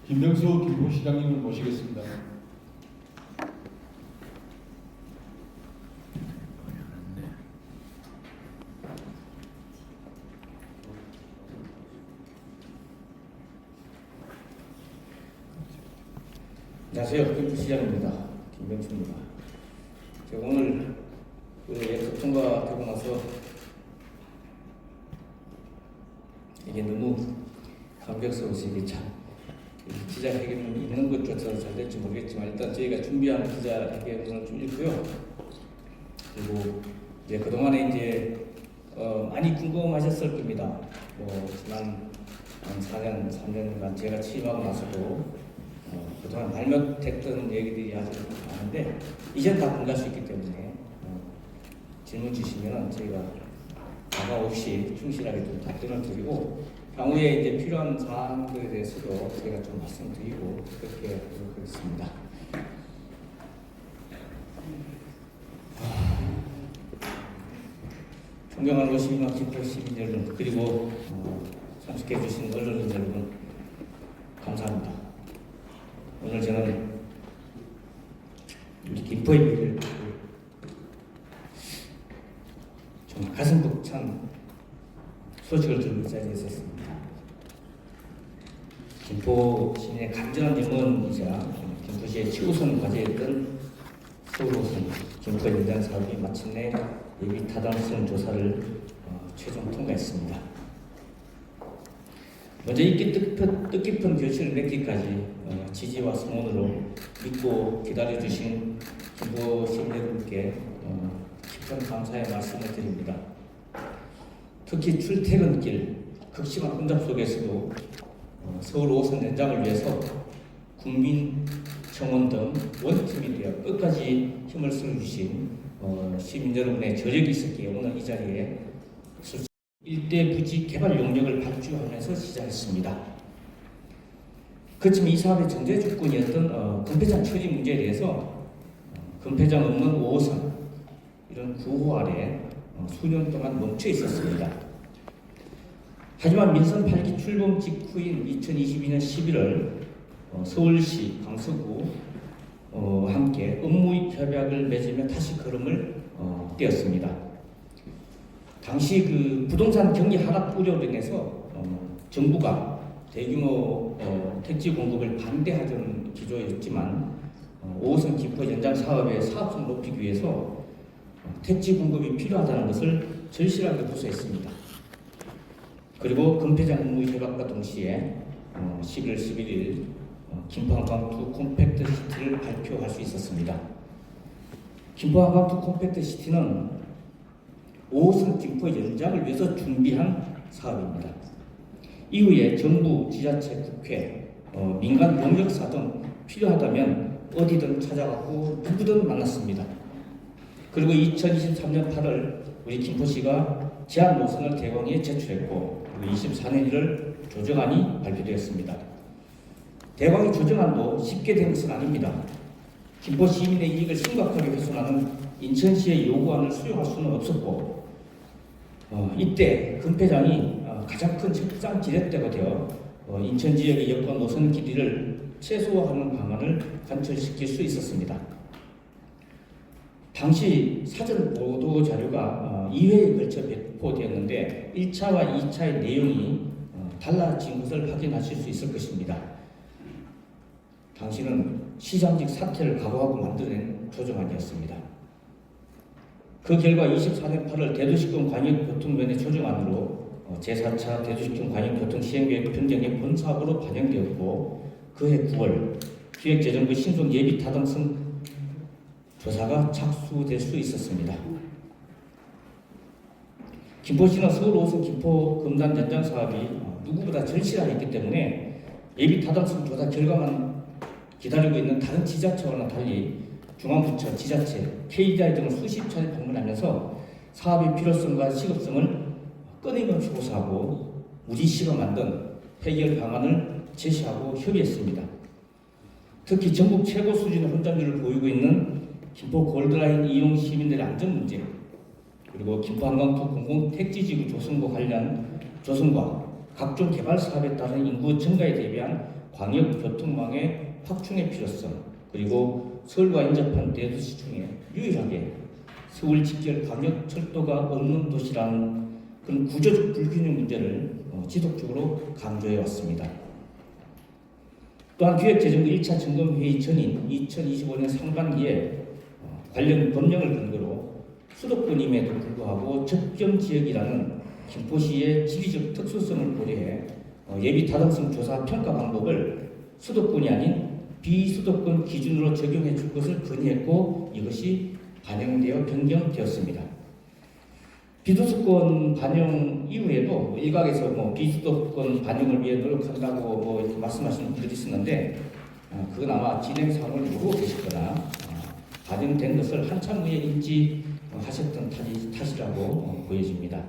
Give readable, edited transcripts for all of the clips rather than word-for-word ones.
김병수 김포시장님을 모시겠습니다. 안녕하세요. 김포시장입니다. 김병수입니다. 제가 오늘 예속 통과되고 나서 이게 너무 감격스러워서 이게 참 기자회견을 있는 것조차도 잘 될지 모르겠지만 일단 저희가 준비한 기자회견을 좀 읽고요. 그리고 이제 그동안에 이제 많이 궁금하셨을 겁니다. 지난 한 3년간 제가 취임하고 나서도 그동안 발명됐던 얘기들이 아주 많은데 이제는 다 공개할 수 있기 때문에 질문 주시면 저희가 가감 없이 충실하게 좀 답변을 드리고 향후에 이제 필요한 사항들에 대해서도 저희가 좀 말씀드리고 그렇게 노력하겠습니다. 존경하는 52만 김포 시민 여러분, 그리고 참석해 주신 언론인 여러분, 감사합니다. 오늘 저는 우리 김포의 미래를 좀 가슴 벅찬 소식을 들은 자리에 있었습니다. 김포 시민의 간절한 염원이자 김포시의 최우선 과제였던 서울호선 김포 연장 사업이 마침내 예비 타당성 조사를 최종 통과했습니다. 먼저 이 뜻깊은 결실을 맺기까지 지지와 성원으로 믿고 기다려주신 김포 시민 여러분께 깊은 감사의 말씀을 드립니다. 특히 출퇴근길 극심한 혼잡 속에서도 서울 5호선 연장을 위해서 국민, 청원 등 원팀이 되어 끝까지 힘을 써주신 시민 여러분의 저력이 있었기에 오늘 이 자리에 일대 부지 개발 용역을 발주하면서 시작했습니다. 그렇지만 이 사업의 전제 조건이었던 금폐장 처리 문제에 대해서 금폐장 없는 5호선 이런 구호 아래 수년 동안 멈춰 있었습니다. 하지만 민선 8기 출범 직후인 2022년 11월 서울시 강서구 함께 업무 협약을 맺으며 다시 걸음을 떼었습니다. 당시 그 부동산 경기 하락 우려로 인해서 정부가 대규모 택지 공급을 반대하던 기조였지만 5호선 김포 연장 사업의 사업성을 높이기 위해서 택지 공급이 필요하다는 것을 절실하게 호소했습니다. 그리고 금폐장 업무 협약과 동시에 11월 11일 김포 한강2 콤팩트 시티를 발표할 수 있었습니다. 김포 한강2 콤팩트 시티는 5호선 김포 연장을 위해서 준비한 사업입니다. 이후에 정부, 지자체, 국회, 민간 용역사 등 필요하다면 어디든 찾아가고 누구든 만났습니다. 그리고 2023년 8월 우리 김포시가 제안 노선을 대광에 제출했고 24년 1월 조정안이 발표되었습니다. 대광의 조정안도 쉽게 된 것은 아닙니다. 김포 시민의 이익을 심각하게 훼손하는 인천시의 요구안을 수용할 수는 없었고 이때 금폐장이 가장 큰 책상 지렛대가 되어 인천 지역의 여권 노선 길이를 최소화하는 방안을 관철시킬 수 있었습니다. 당시 사전 보도 자료가 2회에 걸쳐 배포되었는데 1차와 2차의 내용이 달라진 것을 확인하실 수 있을 것입니다. 당시는 시장직 사퇴를 각오하고 만들어낸 조정안이었습니다. 그 결과 24년 8월 대도시권 광역교통면의 조정안으로 제4차 대도시권 광역교통 시행계획 변경의 본사업으로 반영되었고 그해 9월 기획재정부 신속 예비 타당성 조사가 착수될 수 있었습니다. 김포시는 서울 5호선 김포 금단 연장 사업이 누구보다 절실하기 때문에 예비 타당성 조사 결과만 기다리고 있는 다른 지자체와는 달리 중앙부처, 지자체, KDI 등을 수십 차례 방문하면서 사업의 필요성과 시급성을 끊임없이 조사하고 우리시가 만든 해결 방안을 제시하고 협의했습니다. 특히 전국 최고 수준의 혼잡률을 보이고 있는 김포 골드라인 이용 시민들의 안전 문제, 그리고 김포 한강2 공공택지지구 조성과 각종 개발 사업에 따른 인구 증가에 대비한 광역교통망의 확충의 필요성, 그리고 서울과 인접한 대도시 중에 유일하게 서울 직결 광역철도가 없는 도시라는 그런 구조적 불균형 문제를 지속적으로 강조해 왔습니다. 또한 기획재정부 1차 점검회의 전인 2025년 상반기에 관련 법령을 근거로 수도권임에도 불구하고 접경지역이라는 김포시의 지리적 특수성을 고려해 예비 타당성 조사 평가 방법을 수도권이 아닌 비수도권 기준으로 적용해 줄 것을 건의했고 이것이 반영되어 변경되었습니다. 비수도권 반영 이후에도 일각에서 비수도권 반영을 위해 노력한다고 이렇게 말씀하시는 분들이 있었는데 그건 아마 진행 상황을 모르고 계시거나 반영된 것을 한참 후에 인지하셨던 탓이라고 보여집니다.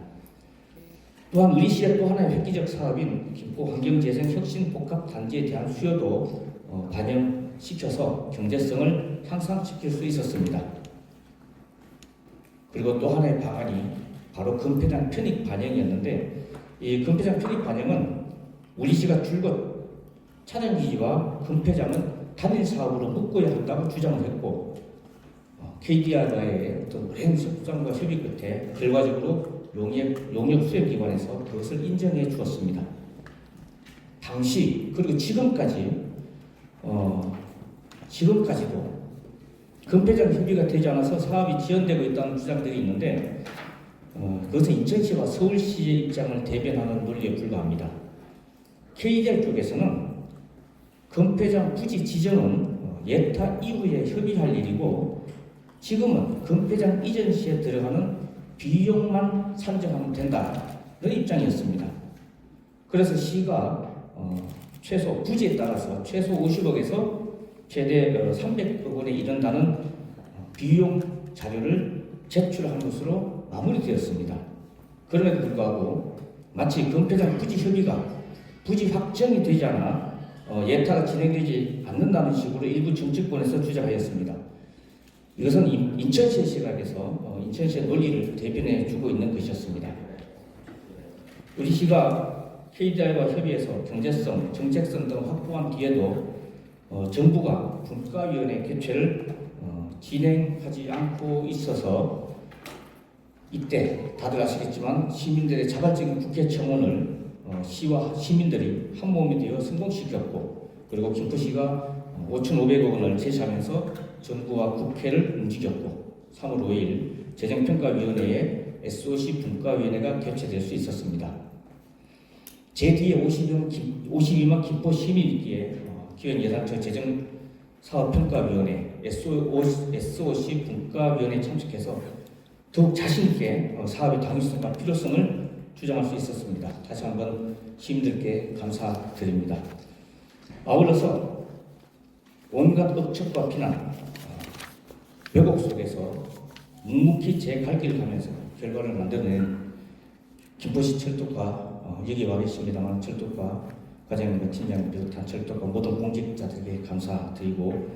또한 우리 시의 또 하나의 획기적 사업인 김포 환경재생 혁신 복합 단지에 대한 수요도 반영시켜서 경제성을 향상시킬 수 있었습니다. 그리고 또 하나의 방안이 바로 금폐장 편입 반영이었는데 이 금폐장 편입 반영은 우리 시가 줄곧 차량기지와 금폐장은 단일 사업으로 묶어야 한다고 주장을 했고 KDR과의 어떤 오랜 협상과 협의 끝에 결과적으로 용역 수행기관에서 그것을 인정해 주었습니다. 당시 그리고 지금까지도 금폐장 협의가 되지 않아서 사업이 지연되고 있다는 주장들이 있는데 그것은 인천시와 서울시의 입장을 대변하는 논리에 불과합니다. KDR 쪽에서는 금폐장 부지 지정은 예타 이후에 협의할 일이고 지금은 금폐장 이전 시에 들어가는 비용만 산정하면 된다는 입장이었습니다. 그래서 시가 최소 부지에 따라서 최소 50억에서 최대 300억 원에 이른다는 비용 자료를 제출한 것으로 마무리되었습니다. 그럼에도 불구하고 마치 금폐장 부지 협의가 부지 확정이 되지 않아 예타가 진행되지 않는다는 식으로 일부 정치권에서 주장하였습니다. 이것은 인천시의 시각에서 인천시의 논리를 대변해 주고 있는 것이었습니다. 우리 시가 KDR과 협의해서 경제성, 정책성 등 확보한 뒤에도 정부가 분과위원회 개최를 진행하지 않고 있어서 이때 다들 아시겠지만 시민들의 자발적인 국회 청원을 시와 시민들이 한몸이 되어 성공시켰고 그리고 김포시가 5,500억 원을 제시하면서 정부와 국회를 움직였고 3월 5일 재정평가위원회에 SOC 분과위원회가 개최될 수 있었습니다. 제 뒤에 52만 김포 시민이 있기에 기획예산처 재정사업평가위원회 SOC 분과위원회에 참석해서 더욱 자신있게 사업의 당위성과 필요성을 주장할 수 있었습니다. 다시 한번 시민들께 감사드립니다. 아울러서 온갖 억측과 비난, 왜곡 속에서 묵묵히 제 갈 길을 가면서 결과를 만들어낸 김포시 철도과 여기 와 계십니다만 철도과 과장님과 팀장님 비롯한 철도과 모든 공직자들에게 감사드리고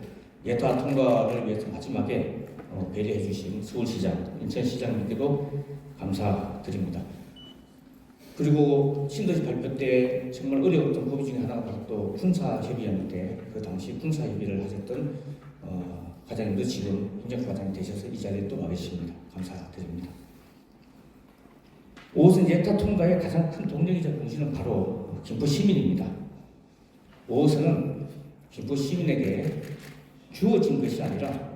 예타 통과를 위해서 마지막에 배려해 주신 서울시장, 인천시장님께도 감사드립니다. 그리고 신도시 발표 때 정말 어려웠던 부분 중에 하나가 바로 또 군사협의였는데 그 당시 군사협의를 하셨던 과장님도 지금 행정과장이 되셔서 이 자리에 또 와 계십니다. 감사드립니다. 5호선 예타 통과의 가장 큰 동력이자 공신은 바로 김포 시민입니다. 5호선은 김포 시민에게 주어진 것이 아니라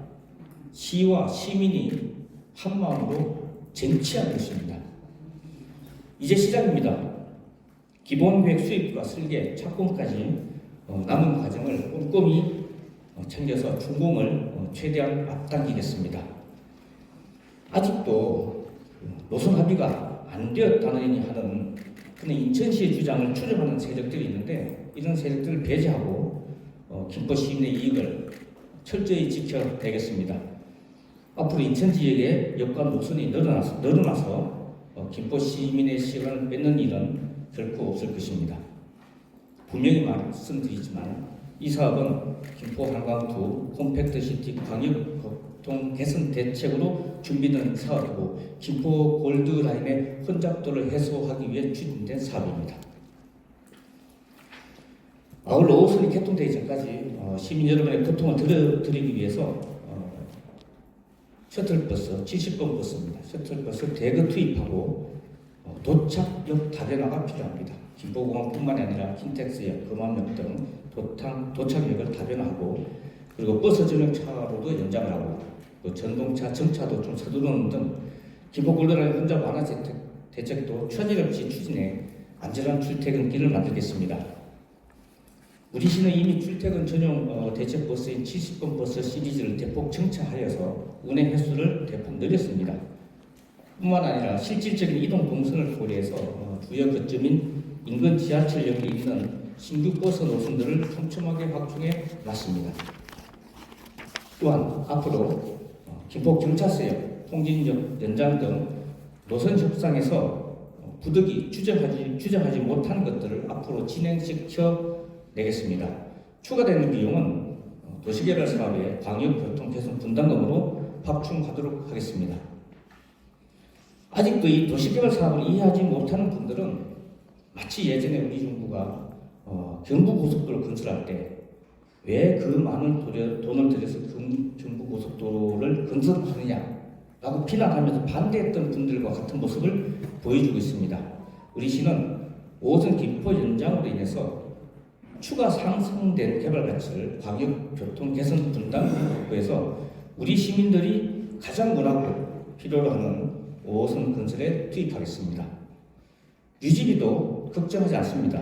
시와 시민이 한마음으로 쟁취한 것입니다. 이제 시작입니다. 기본계획 수립과 설계, 착공까지 남은 과정을 꼼꼼히 챙겨서 준공을 최대한 앞당기겠습니다. 아직도 노선 합의가 안 되었다느니 하는 그런 인천시의 주장을 추정하는 세력들이 있는데 이런 세력들을 배제하고 김포 시민의 이익을 철저히 지켜내겠습니다. 앞으로 인천 지역에 여권 노선이 늘어나서 김포 시민의 시간을 뺏는 일은 결코 없을 것입니다. 분명히 말씀드리지만 이 사업은 김포 한강투 콤팩트시티 광역교통 개선 대책으로 준비된 사업이고 김포 골드라인의 혼잡도를 해소하기 위해 추진된 사업입니다. 마을 5호선이 개통되기 전까지 시민 여러분의 고통을 덜어드리기 위해서 셔틀버스 70번 버스입니다. 셔틀버스 대거 투입하고 도착역 다변화가 필요합니다. 김포공항뿐만 아니라 킨텍스역, 금암역 등 도착역을 다변화하고 그리고 버스 전용 차로도 연장을 하고 또 전동차, 정차도 좀 서두르는 등 김포골드라인 혼잡 완화 대책도 추진없이 추진해 안전한 출퇴근길을 만들겠습니다. 우리 시는 이미 출퇴근 전용 대책 버스인 70번 버스 시리즈를 대폭 증차하여서 운행 횟수를 대폭 늘렸습니다. 뿐만 아니라 실질적인 이동 동선을 고려해서 주요 거점인 인근 지하철역에 이르는 신규 버스 노선들을 촘촘하게 확충해 놨습니다. 또한 앞으로 김포 경찰서역, 통진역 연장 등 노선 협상에서 부득이 추정하지 못한 것들을 앞으로 진행시켜 내겠습니다. 추가되는 비용은 도시개발 사업의 광역교통 개선 분담금으로 합충하도록 하겠습니다. 아직도 이 도시개발 사업을 이해하지 못하는 분들은 마치 예전에 우리 정부가 경부고속도로 건설할 때 왜 그 많은 돈을 들여서 경부고속도로를 건설하느냐라고 비난하면서 반대했던 분들과 같은 모습을 보여주고 있습니다. 우리 시는 5호선 김포 연장으로 인해서 추가 상승된 개발 가치를 광역교통 개선 분담금에서 우리 시민들이 가장 원하고 필요로 하는 5호선 건설에 투입하겠습니다. 유지비도 걱정하지 않습니다.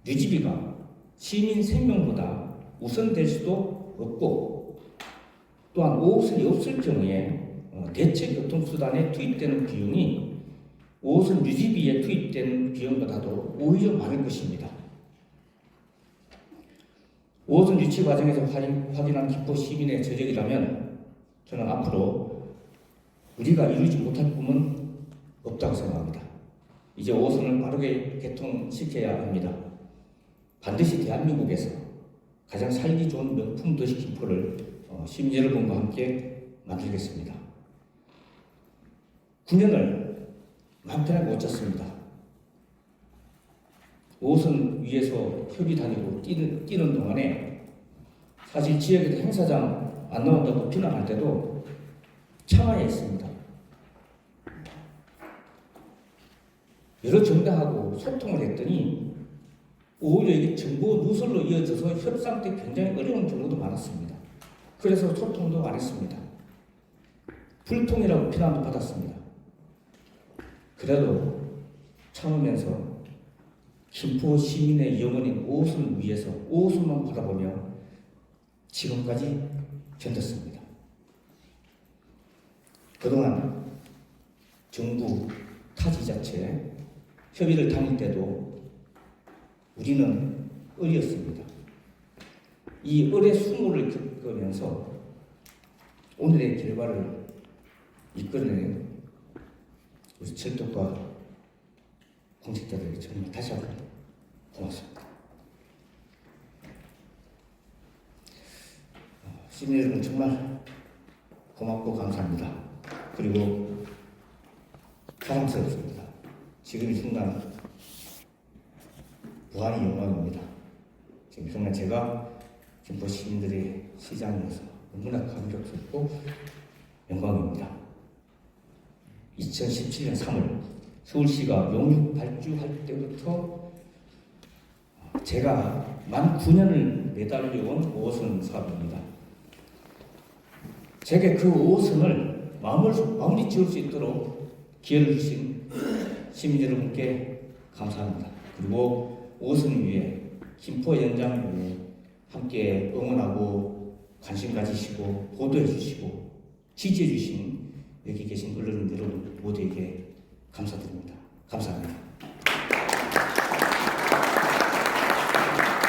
유지비가 시민 생명보다 우선될 수도 없고 또한 5호선이 없을 경우에 대체 교통수단에 투입되는 비용이 5호선 유지비에 투입된 비용보다도 오히려 많을 것입니다. 5호선 유치 과정에서 확인한 김포 시민의 저력이라면 저는 앞으로 우리가 이루지 못할 꿈은 없다고 생각합니다. 이제 5호선을 빠르게 개통시켜야 합니다. 반드시 대한민국에서 가장 살기 좋은 명품 도시 김포를 시민 여러분과 함께 만들겠습니다. 9년을 마음 편하게 못 잤습니다. 5호선 위에서 협의 다니고 뛰는 동안에 사실 지역에도 행사장 안 나온다고 비난할 때도 참아야 했습니다. 여러 정당하고 소통을 했더니 오히려 이게 정보 누설로 이어져서 협상 때 굉장히 어려운 경우도 많았습니다. 그래서 소통도 안 했습니다. 불통이라고 비난도 받았습니다. 그래도 참으면서 김포 시민의 영혼인 5호선을 위해서 5호선만 바라보며 지금까지 견뎠습니다. 그동안 정부, 타 지자체 협의를 다닐 때도 우리는 을이었습니다. 이 을의 수모를 겪으면서 오늘의 결과를 이끌어낸 우리 철도과 공직자들에게 정말 다시 한번 고맙습니다. 시민 여러분 정말 고맙고 감사합니다. 그리고 사랑스럽습니다. 지금 이 순간 무한히 영광입니다. 지금 이 순간 제가 김포 시민들의 시장이어서 너무나 감격스럽고 영광입니다. 2017년 3월 서울시가 용역 발주할 때부터 제가 만 9년을 매달려온 5호선 사업입니다. 제게 그 5호선을 마무리 지을 수 있도록 기회를 주신 시민 여러분께 감사합니다. 그리고 5호선 위에 김포 연장 위에 함께 응원하고 관심 가지시고 보도해 주시고 지지해 주신 여기 계신 언론 여러분 모두에게 감사드립니다.